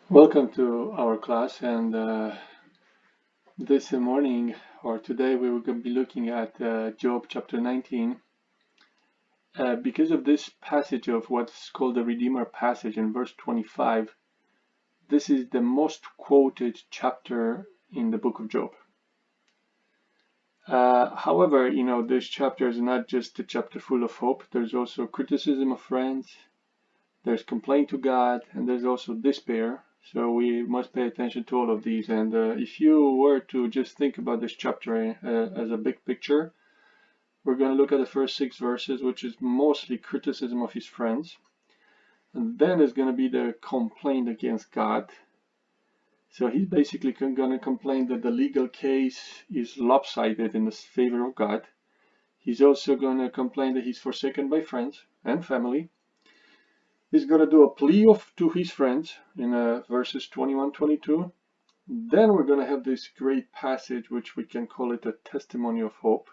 Welcome to our class, and this morning or today we will be looking at Job chapter 19. Because of this passage of what's called the Redeemer passage in verse 25, this is the most quoted chapter in the book of Job. However, this chapter is not just a chapter full of hope. There's also criticism of friends, there's complaint to God, and there's also despair. So we must pay attention to all of these. And if you were to just think about this chapter as a big picture, we're going to look at the first 6 verses, which is mostly criticism of his friends. And then is going to be the complaint against God. So he's basically going to complain that the legal case is lopsided in the favor of God. He's also going to complain that he's forsaken by friends and family. He's going to do a plea to his friends in verses 21-22. Then we're going to have this great passage, which we can call it a testimony of hope,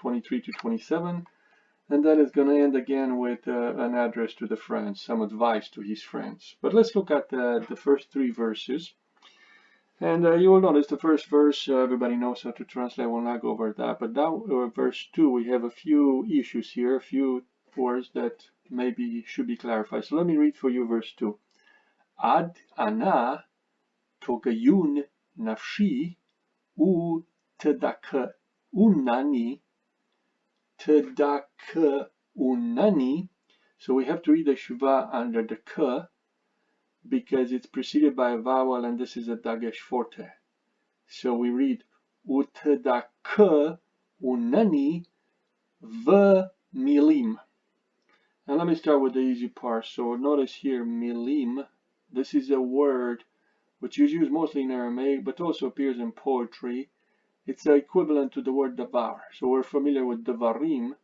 23-27. And then it's going to end again with an address to the friends, some advice to his friends. But let's look at the first 3 verses. And you will notice the first verse, everybody knows how to translate. I will not go over that. But now, verse 2, we have a few issues here, a few words that maybe should be clarified. So let me read for you verse 2. Ad ana togayun nafshi u tedaka unani unani. So we have to read the shva under the k because it's preceded by a vowel, and this is a dagesh forte. So we read utedaka unani v milim. And let me start with the easy part. So notice here, milim. This is a word which is used mostly in Aramaic, but also appears in poetry. It's equivalent to the word davar. So we're familiar with davarim,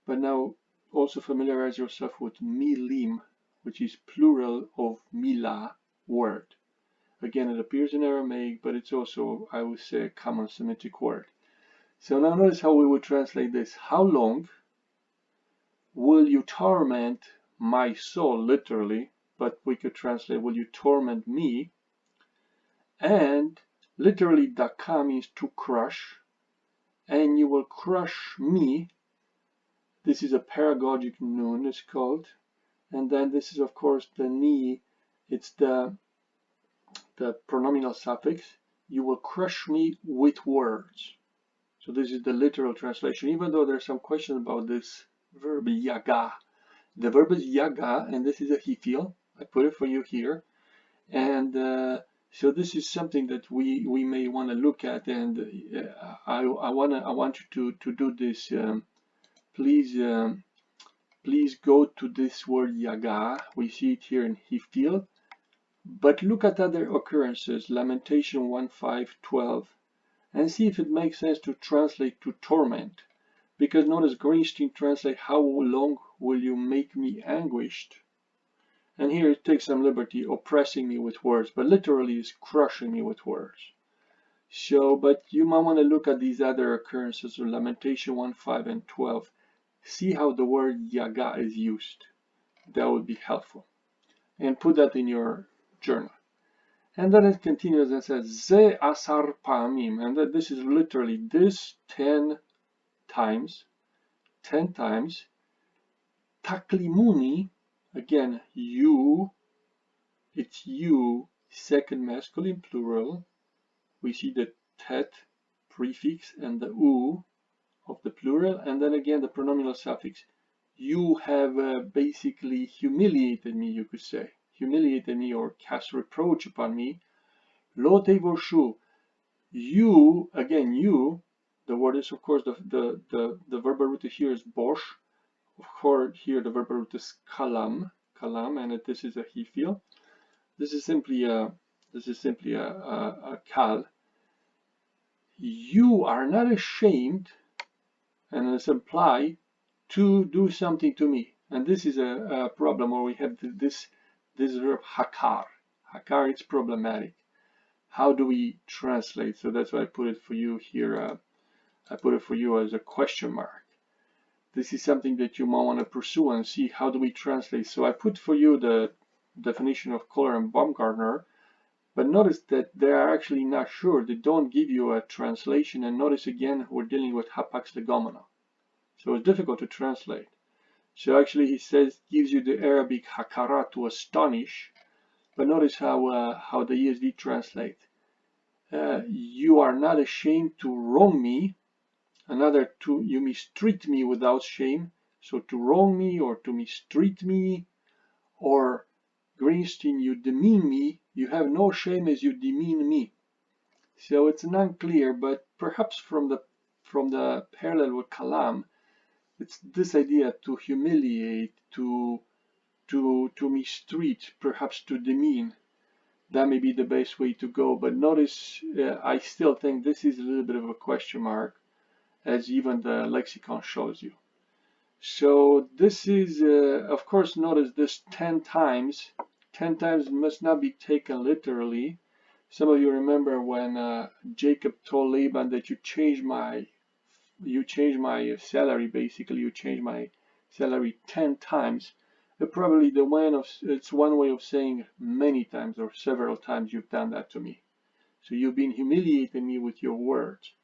but now also familiarize yourself with milim, which is plural of milah, word. Again, it appears in Aramaic, but it's also, I would say, a common Semitic word. So now notice how we would translate this. How long will you torment my soul, literally, but we could translate, will you torment me? And literally, daka means to crush, and you will crush me. This is a paragogic noun, it's called. And then this is, of course, the ni, it's the pronominal suffix. You will crush me with words. So this is the literal translation, even though there's some question about this verb yaga. The verb is yaga, and this is a hifil. I put it for you here. And so this is something that we may want to look at, and I want you to do this. Please go to this word yaga. We see it here in hifil. But look at other occurrences, Lamentation 1:5-12, and see if it makes sense to translate to torment. Because notice Greenstein translate, how long will you make me anguished? And here it takes some liberty, oppressing me with words, but literally is crushing me with words. So, but you might want to look at these other occurrences of Lamentation 1:5 and 12. See how the word yaga is used. That would be helpful. And put that in your journal. And then it continues and says, Ze asar pa'amim, and that this is literally this 10 times, taklimuni, again, you, it's you, second masculine plural. We see the tet prefix and the u of the plural, and then again the pronominal suffix. You have basically humiliated me, you could say. Humiliated me or cast reproach upon me. Lo tevoshu, you, again you, the word is of course the verbal root here is bosh. Of course here the verbal root is kalam, and this is a hifil. This is simply a kal. You are not ashamed, and it's implied, to do something to me. And this is a problem where we have this verb hakar. Hakar, it's problematic. How do we translate? So that's why I put it for you here. I put it for you as a question mark. This is something that you might want to pursue and see how do we translate. So I put for you the definition of Kohler and Baumgartner. But notice that they are actually not sure. They don't give you a translation. And notice again, we're dealing with hapax legomena. So it's difficult to translate. So actually he says, gives you the Arabic hakara, to astonish. But notice how the ESV translate. You are not ashamed to wrong me. Another, you mistreat me without shame. So to wrong me or to mistreat me, or Greenstein, you demean me. You have no shame as you demean me. So it's unclear, but perhaps from the parallel with kalam, it's this idea to humiliate, to mistreat, perhaps to demean. That may be the best way to go. But notice, I still think this is a little bit of a question mark, as even the lexicon shows you. So this is, of course, notice this 10 times. 10 times must not be taken literally. Some of you remember when Jacob told Laban that you change my salary, basically you change my salary 10 times. Probably it's one way of saying many times or several times you've done that to me. So you've been humiliating me with your words.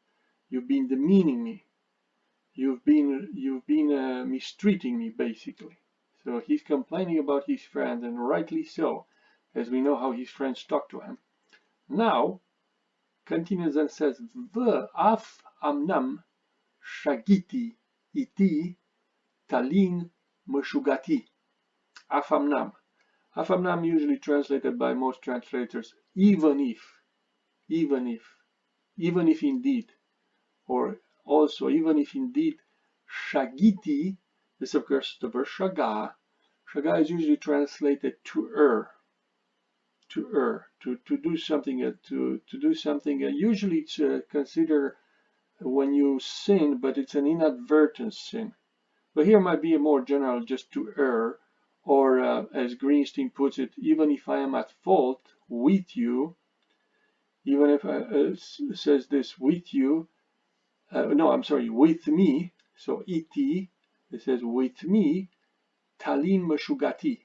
You've been demeaning me. You've been mistreating me, basically. So he's complaining about his friends, and rightly so, as we know how his friends talk to him. Now, continues and says, V'af amnam shagiti iti talin meshugati. Afamnam. Afamnam usually translated by most translators, even if, even if indeed, or also even if indeed, shagiti, this of course the verb shaga. Shaga is usually translated to err, to do something, to do something. Usually it's considered when you sin, but it's an inadvertent sin. But here might be a more general, just to err, or as Greenstein puts it, even if I am at fault with you, even if says this with you, no, I'm sorry, with me. So iti, it says with me, talin meshugati.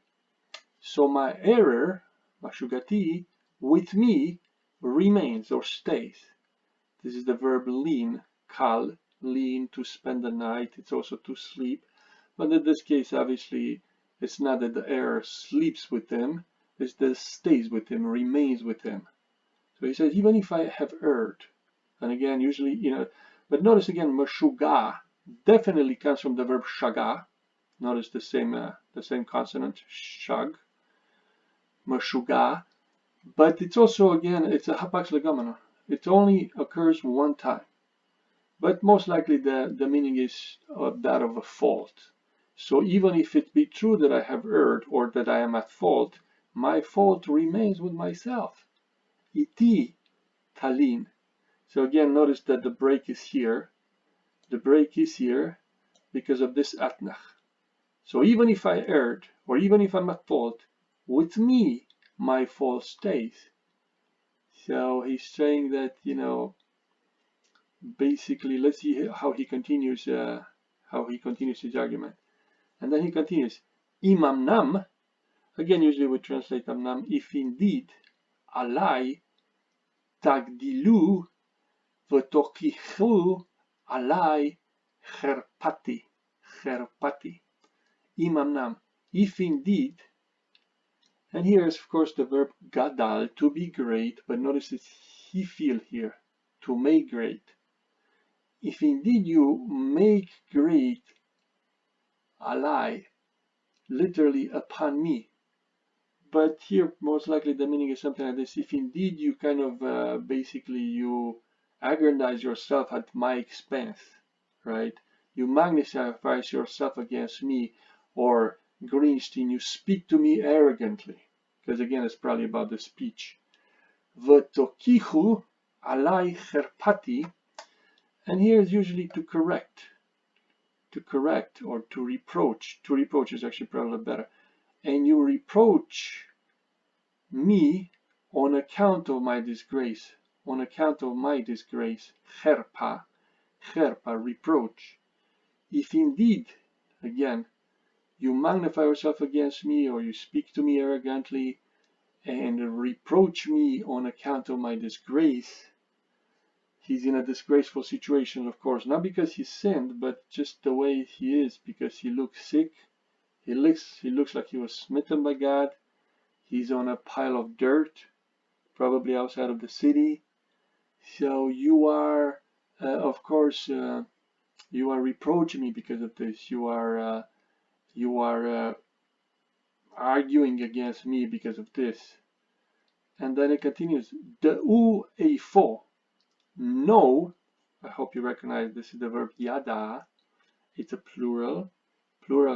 So my error, meshugati, with me remains or stays. This is the verb lean, kal, lean, to spend the night. It's also to sleep. But in this case, obviously, it's not that the error sleeps with him, it's that it stays with him, remains with him. So he says, even if I have erred, and again, usually, but notice again, meshuga definitely comes from the verb shaga. Notice the same consonant, shag, meshuga. But it's also, again, it's a hapax legomena. It only occurs one time. But most likely the meaning is that of a fault. So even if it be true that I have erred or that I am at fault, my fault remains with myself. Iti talin. So again, notice that the break is here. The break is here because of this atnach. So even if I erred, or even if I'm at fault, with me, my fault stays. So he's saying that, basically, let's see how he continues his argument. And then he continues, imam nam, again usually we translate amnam, if indeed alai tagdilu v'tokichu alai cherpati, imam nam, if indeed, and here is of course the verb gadal, to be great, but notice it's hifil here, to make great. If indeed you make great alai, literally upon me. But here, most likely the meaning is something like this. If indeed you kind of, basically you aggrandize yourself at my expense, right? You magnify yourself against me, or Greenstein, you speak to me arrogantly. Because again, it's probably about the speech. V'tokichu alai cherpati, and here is usually to correct, or to reproach. To reproach is actually probably better. And you reproach me on account of my disgrace, cherpa, reproach. If indeed, again, you magnify yourself against me, or you speak to me arrogantly, and reproach me on account of my disgrace. He's in a disgraceful situation, of course, not because he sinned, but just the way he is, because he looks sick. He looks like he was smitten by God. He's on a pile of dirt, probably outside of the city. So you are, of course, you are reproaching me because of this. You are arguing against me because of this. And then it continues. De u e fo. No. I hope you recognize this is the verb yada. It's a plural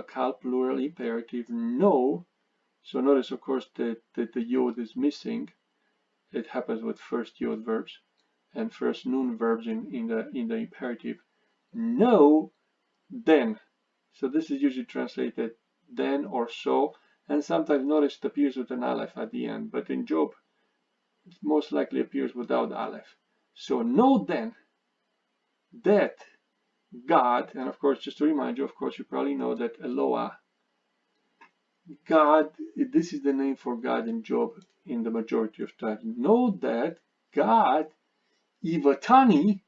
calc, plural imperative. No. So notice, of course, that the yod is missing. It happens with first yod verbs and first nun verbs in the imperative. No, then. So this is usually translated then or so, and sometimes notice it appears with an aleph at the end, but in Job it most likely appears without aleph. So know then that God, and of course, just to remind you, of course, you probably know that Eloah, God, this is the name for God in Job in the majority of times. Know that God, Ivatani,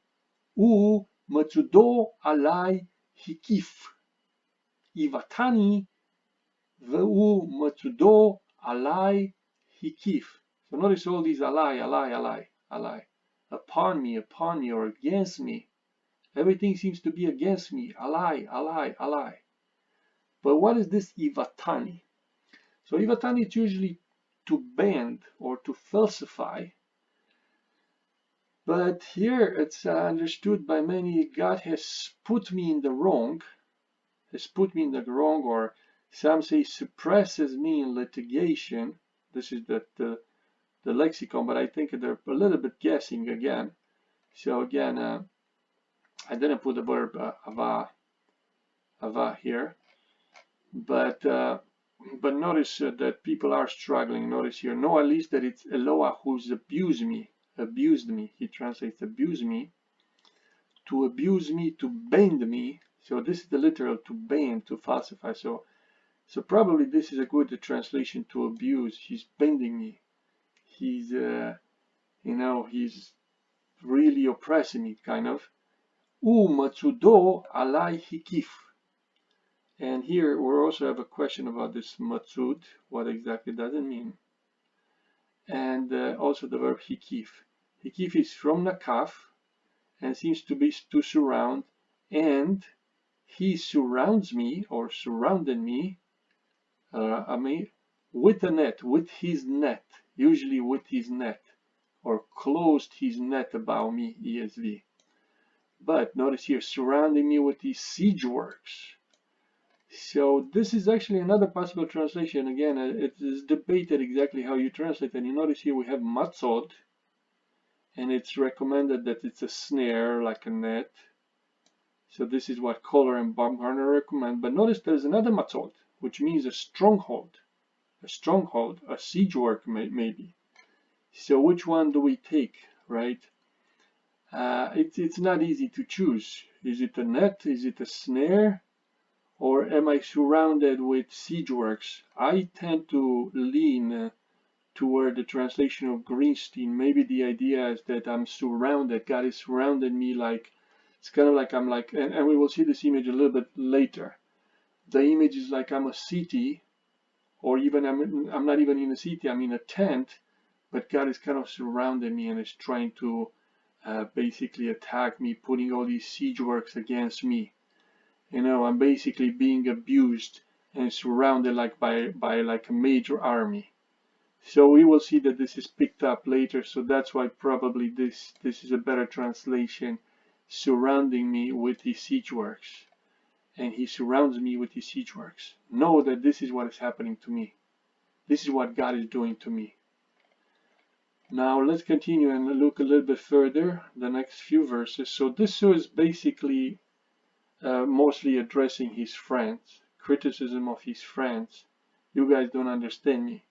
u matsudo alai hikif. Ivatani, ve'u matsudo alai hikif. So notice all these alai. Upon me, or against me. Everything seems to be against me. Alai. But what is this Ivatani? So Ivatani is usually to bend or to falsify. But here it's understood by many, God has put me in the wrong, or some say suppresses me in litigation. This is the lexicon, but I think they're a little bit guessing again. So again, I didn't put the verb ava here, but notice that people are struggling. Notice here, know at least that it's Eloah who's abused me. He translates abuse me, to bend me. So this is the literal to bend, to falsify. So probably this is a good translation to abuse. He's bending me. He's he's really oppressing me, kind of. U matsudo alai hikif. And here we also have a question about this matsud. What exactly does it mean? And also the verb hikif. Hikif is from nakaf and seems to be to surround, and he surrounds me or surrounded me, with a net, with his net, usually with his net, or closed his net about me, ESV. But notice here, surrounding me with these siege works. So this is actually another possible translation. Again, it is debated exactly how you translate. And you notice here we have matzod, and it's recommended that it's a snare, like a net. So this is what Kohler and Baumgartner recommend. But notice there's another matzod, which means a stronghold, a siege work maybe. So which one do we take, right? It's not easy to choose. Is it a net? Is it a snare? Or am I surrounded with siege works? I tend to lean toward the translation of Greenstein. Maybe the idea is that I'm surrounded. God is surrounded me, like it's kind of like I'm like, and we will see this image a little bit later. The image is like I'm a city, or even I'm not even in a city. I'm in a tent, but God is kind of surrounding me and is trying to basically attack me, putting all these siege works against me. I'm basically being abused and surrounded like by like a major army. So we will see that this is picked up later. So that's why probably this is a better translation, surrounding me with his siege works. And he surrounds me with his siege works. Know that this is what is happening to me. This is what God is doing to me. Now let's continue and look a little bit further, the next few verses. So this is basically mostly addressing his friends, criticism of his friends. You guys don't understand me.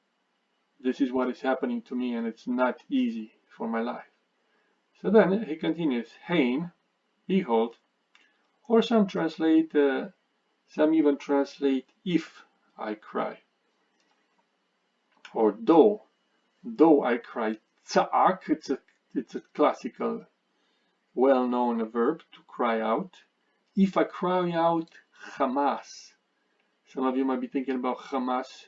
This is what is happening to me, and it's not easy for my life. So then he continues, Hein, behold, or some even translate if I cry, or though. Though I cry tza'ak, it's a classical, well-known verb to cry out. If I cry out Hamas, some of you might be thinking about Hamas,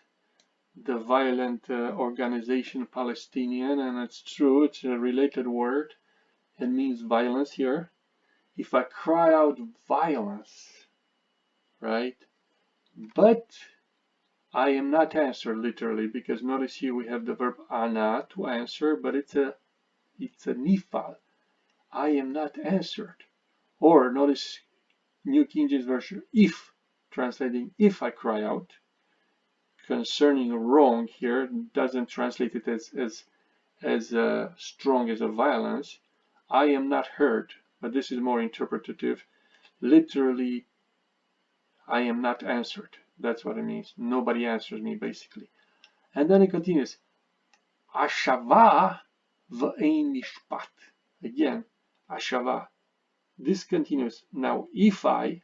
the violent organization Palestinian, and it's true, it's a related word. It means violence here. If I cry out violence, right? But I am not answered literally, because notice here we have the verb ana to answer, but it's a nifal. I am not answered. Or notice New King James Version, if, translating if I cry out, concerning wrong here, doesn't translate it as strong as a violence. I am not heard, but this is more interpretative. Literally, I am not answered. That's what it means. Nobody answers me, basically. And then it continues. Ashava v'ein mishpat. Again, ashava. This continues. Now, if I,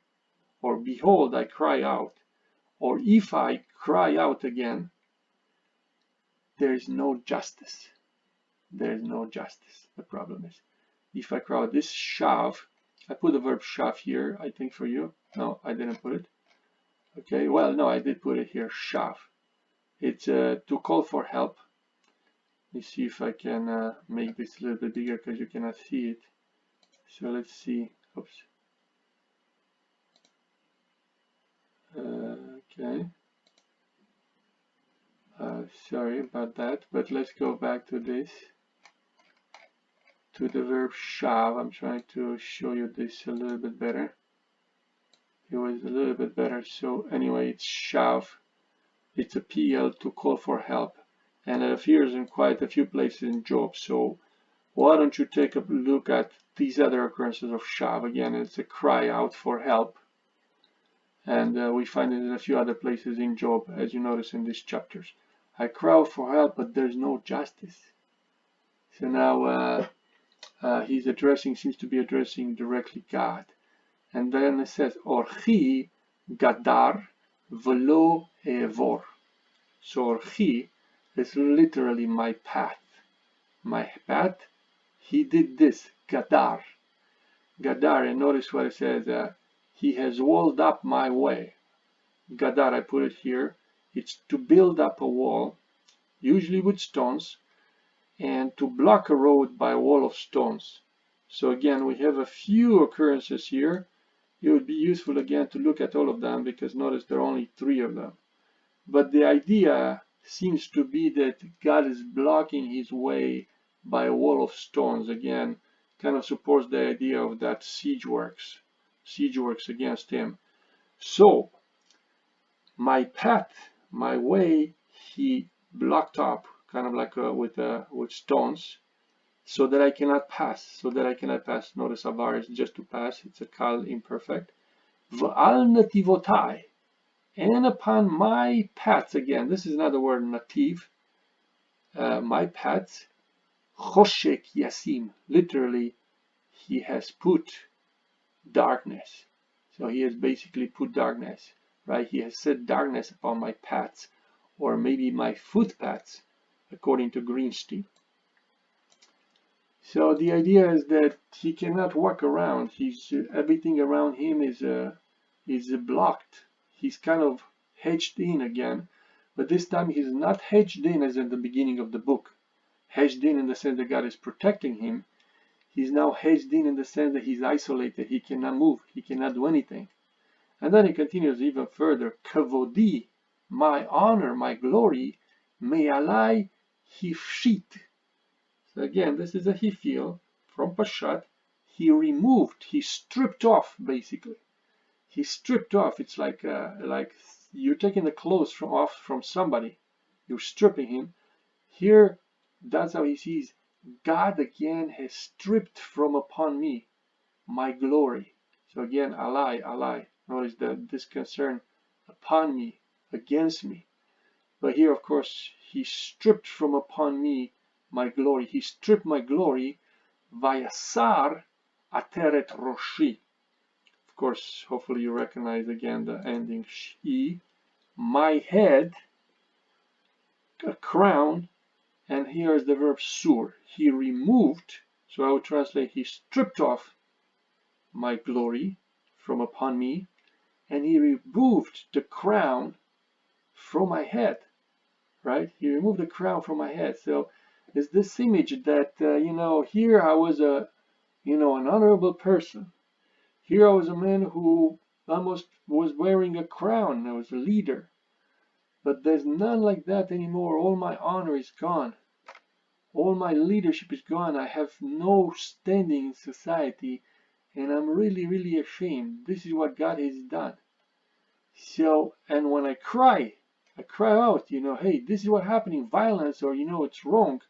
or behold, I cry out, or if I cry out again, there is no justice. There is no justice. The problem is, if I cry out, this shav, I put the verb shav here, I think, for you. No, I didn't put it. Okay, well, no, I did put it here, shav. It's to call for help. Let me see if I can make this a little bit bigger because you cannot see it. So let's see. Oops. Okay. Sorry about that, but let's go back to this. To the verb shav. I'm trying to show you this a little bit better. It was a little bit better. So anyway, it's shav. It's a PL, to call for help. And it appears in quite a few places in Job. So why don't you take a look at these other occurrences of shav? Again, it's a cry out for help. And we find it in a few other places in Job, as you notice in these chapters. I cry out for help, but there's no justice. So now he's seems to be addressing directly God. And then it says, Orchi gadar velo evor. So Orchi is literally my path. My path, he did this, gadar. Gadar, and notice what it says, he has walled up my way. Gadar, I put it here. It's to build up a wall, usually with stones, and to block a road by a wall of stones. So again, we have a few occurrences here. It would be useful again to look at all of them, because notice there are only 3 of them. But the idea seems to be that God is blocking his way by a wall of stones. Again, kind of supports the idea of that siege works against him. So my path, my way, he blocked up, kind of like with stones, so that I cannot pass. Notice avar is just to pass. It's a kal imperfect. V'al nativotai, and upon my paths. Again, this is another word, nativ. My paths. Choshek yasim. Literally, he has put darkness. So he has basically put darkness, right? He has set darkness upon my paths, or maybe my footpaths, according to Greenstein. So the idea is that he cannot walk around. Everything around him is blocked. He's kind of hedged in again, but this time he's not hedged in as in the beginning of the book. Hedged in the sense that God is protecting him. He's now hedged in the sense that he's isolated. He cannot move. He cannot do anything. And then he continues even further. Kavodi, my honor, my glory, me'alai hifshit. So again, this is a hifil from Pashat. He removed, he stripped off, basically. He stripped off. It's like you're taking the clothes off from somebody. You're stripping him. Here, that's how he sees God again has stripped from upon me my glory. So again, alai. Notice this concern upon me, against me. But here, of course, he stripped from upon me my glory. He stripped my glory. Vayasar ateret roshi. Of course, hopefully you recognize again the ending shi. My head, a crown, And here is the verb sur. He removed, so I would translate, he stripped off my glory from upon me, and he removed the crown from my head, right? He removed the crown from my head. So it's this image that, here I was an honorable person. Here I was a man who almost was wearing a crown. I was a leader. But there's none like that anymore. All my honor is gone. All my leadership is gone. I have no standing in society, and I'm really, really ashamed. This is what God has done. So, and when I cry out, hey, this is what's happening, violence, or, it's wrong.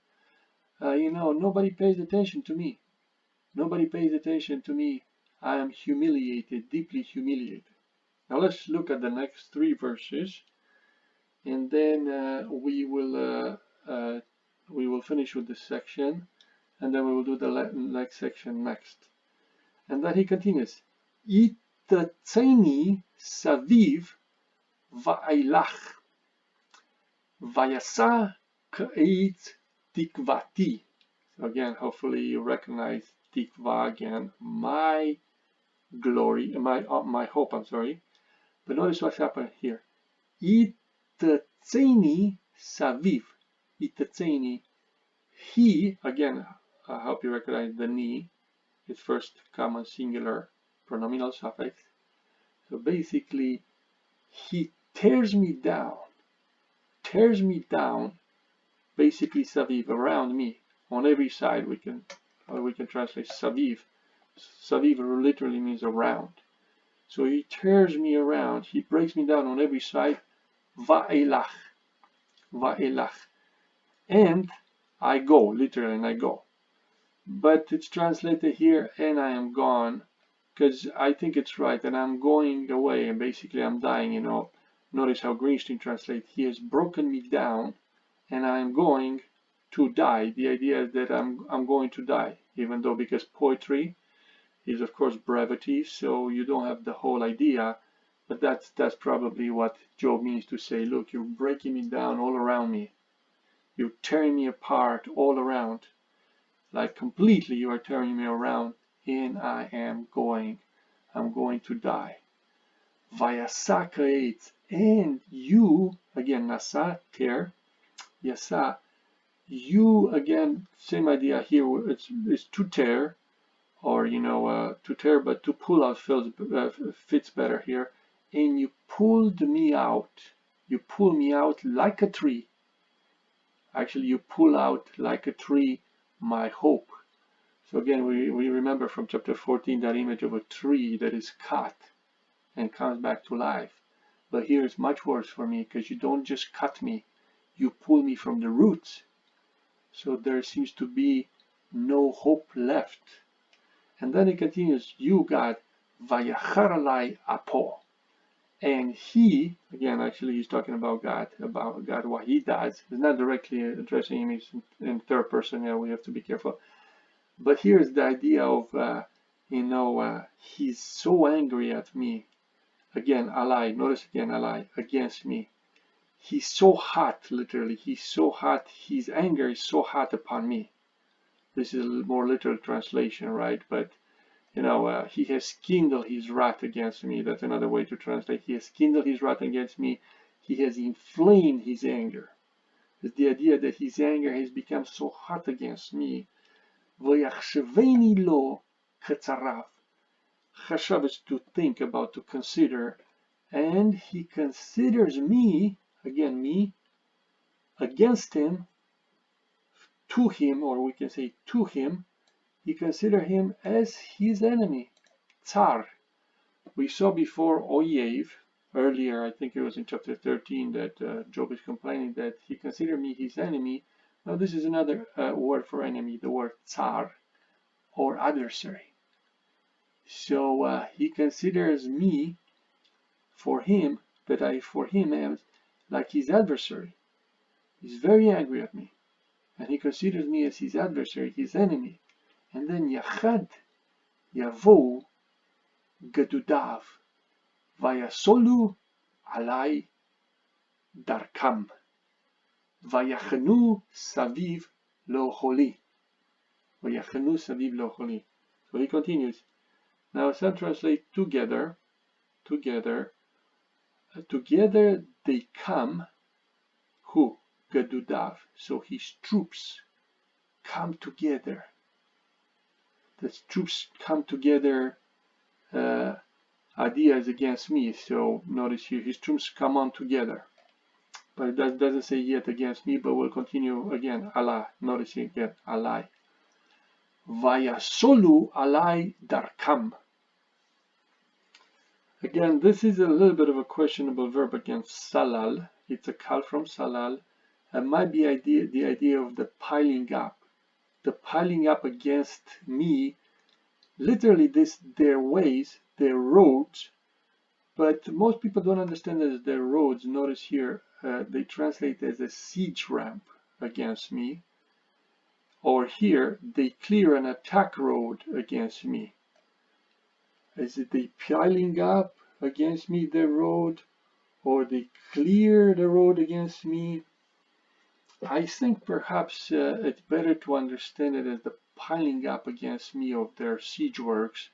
Nobody pays attention to me. Nobody pays attention to me. I am humiliated, deeply humiliated. Now let's look at the next 3 verses, and then we will finish with this section, and then we will do the next section next. And then he continues, Itatseni saviv va'ilach vayasa k'eit tikvati. So again, hopefully you recognize tikva again, my glory, my hope, I'm sorry. But notice what's happened here. Itatseni saviv. Itatseni. He, again, I hope you recognize the ni, its first common singular pronominal suffix. So basically, he tears me down, basically saviv, around me, on every side. We can translate saviv. Saviv literally means around. So he tears me around, he breaks me down on every side, va'elach, and I go, literally, and I go. But it's translated here, and I am gone, because I think it's right, and I'm going away, and basically I'm dying, Notice how Greenstein translates, he has broken me down, and I am going to die. The idea is that I'm going to die, even though, because poetry is of course brevity, so you don't have the whole idea, but that's probably what Job means to say, look, you're breaking me down all around me. You're tearing me apart all around. Like completely you are tearing me around, and I'm going to die. Vayasa k'eit, and you, again, nasa, tear, yasa, you, again, same idea here, it's to tear, or, to tear, but to pull out fits better here. And you pulled me out. You pull me out like a tree. Actually, you pull out like a tree my hope. So again, we remember from chapter 14 that image of a tree that is cut and comes back to life. But here it's much worse for me, because you don't just cut me, you pull me from the roots. So there seems to be no hope left. And then it continues, you, God, vayacharalai apo. And he, again, actually he's talking about God, what he does. He's not directly addressing him in third person, we have to be careful. But here's the idea of, he's so angry at me. Again, alai, notice again, alai, against me. He's so hot, literally, he's so hot, his anger is so hot upon me. This is a more literal translation, right? But, he has kindled his wrath against me. That's another way to translate. He has kindled his wrath against me. He has inflamed his anger. It's the idea that his anger has become so hot against me. V'yachsheveni lo chetzarav. Chashav is to think about, to consider. And he considers me, again me, against him, to him, or we can say to him, he considers him as his enemy. Tsar. We saw before Oyev, earlier, I think it was in chapter 13, that Job is complaining that he considered me his enemy. Now this is another word for enemy, the word tsar, or adversary. So he considers me, for him, that I for him am like his adversary. He's very angry at me, and he considers me as his adversary, his enemy. And then Yachad Yavo Gedudav Vayasolu Alai Darkam. Vayachnu saviv l'ocholi. Vayachnu saviv l'ocholi. So he continues. Now some translate together. Together they come. Who? Gedudav. So his troops come together. The troops come together. Ideas against me. So notice here, his troops come on together. But it doesn't say yet against me, but we'll continue again. Allah. Notice here again. Allah. Vayasolu alai darkam. Again, this is a little bit of a questionable verb against salal. It's a kal from salal. It might be the idea of the piling up. The piling up against me. Literally, their ways, their roads. But most people don't understand that as their roads. Notice here, they translate as a siege ramp against me. Or here, they clear an attack road against me. Is it they piling up against me the road, or they clear the road against me? I think perhaps it's better to understand it as the piling up against me of their siege works,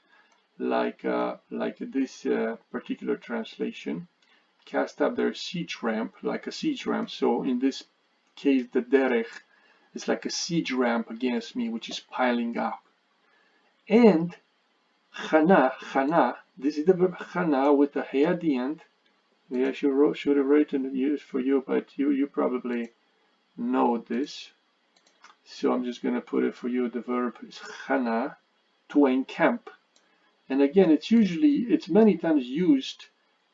like this particular translation. Cast up their siege ramp, like a siege ramp. So in this case, the derech is like a siege ramp against me, which is piling up. And chana, this is the verb chana with the he at the end. Maybe I should have written it for you, but you probably know this. So I'm just going to put it for you. The verb is chana, to encamp. And again, it's many times used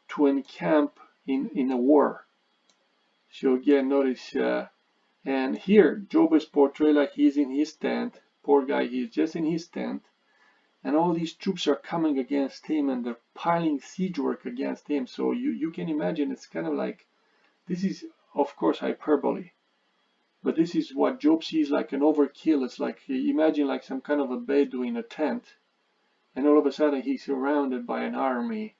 to encamp in a war. So again, notice, and here Job is portrayed like he's in his tent. Poor guy, he's just in his tent. And all these troops are coming against him, and they're piling siege work against him. So you can imagine, it's kind of like, this is of course hyperbole, but this is what Job sees like an overkill. It's like, imagine like some kind of a Bedouin in a tent, and all of a sudden he's surrounded by an army,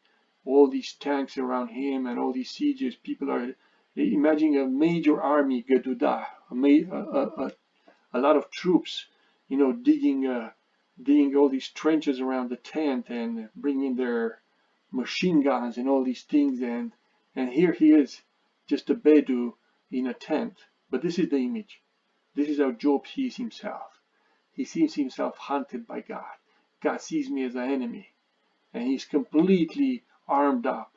all these tanks around him and all these sieges. People are imagining a major army, Gedudah, a lot of troops, digging all these trenches around the tent and bringing their machine guns and all these things, and here he is, just a Bedou in a tent. But this is the image. This is how Job sees himself. He sees himself hunted by God. God sees me as an enemy, and he's completely armed up.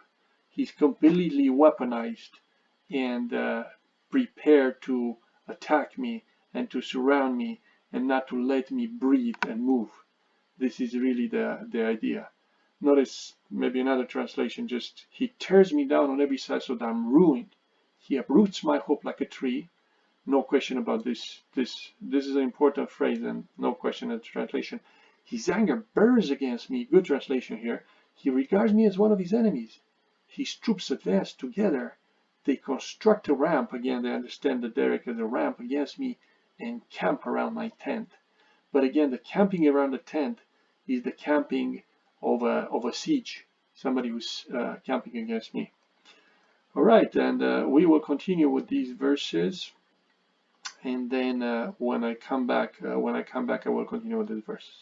He's completely weaponized and prepared to attack me and to surround me and not to let me breathe and move. This is really the idea. Notice maybe another translation, just he tears me down on every side so that I'm ruined. He uproots my hope like a tree. No question about this. This is an important phrase, and no question in the translation. His anger burns against me. Good translation here. He regards me as one of his enemies. His troops advance together. They construct a ramp. Again, they understand the derrick as a ramp against me and camp around my tent. But again, the camping around the tent is the camping of a siege. Somebody who's camping against me. All right, and we will continue with these verses. And then when I come back, I will continue with these verses.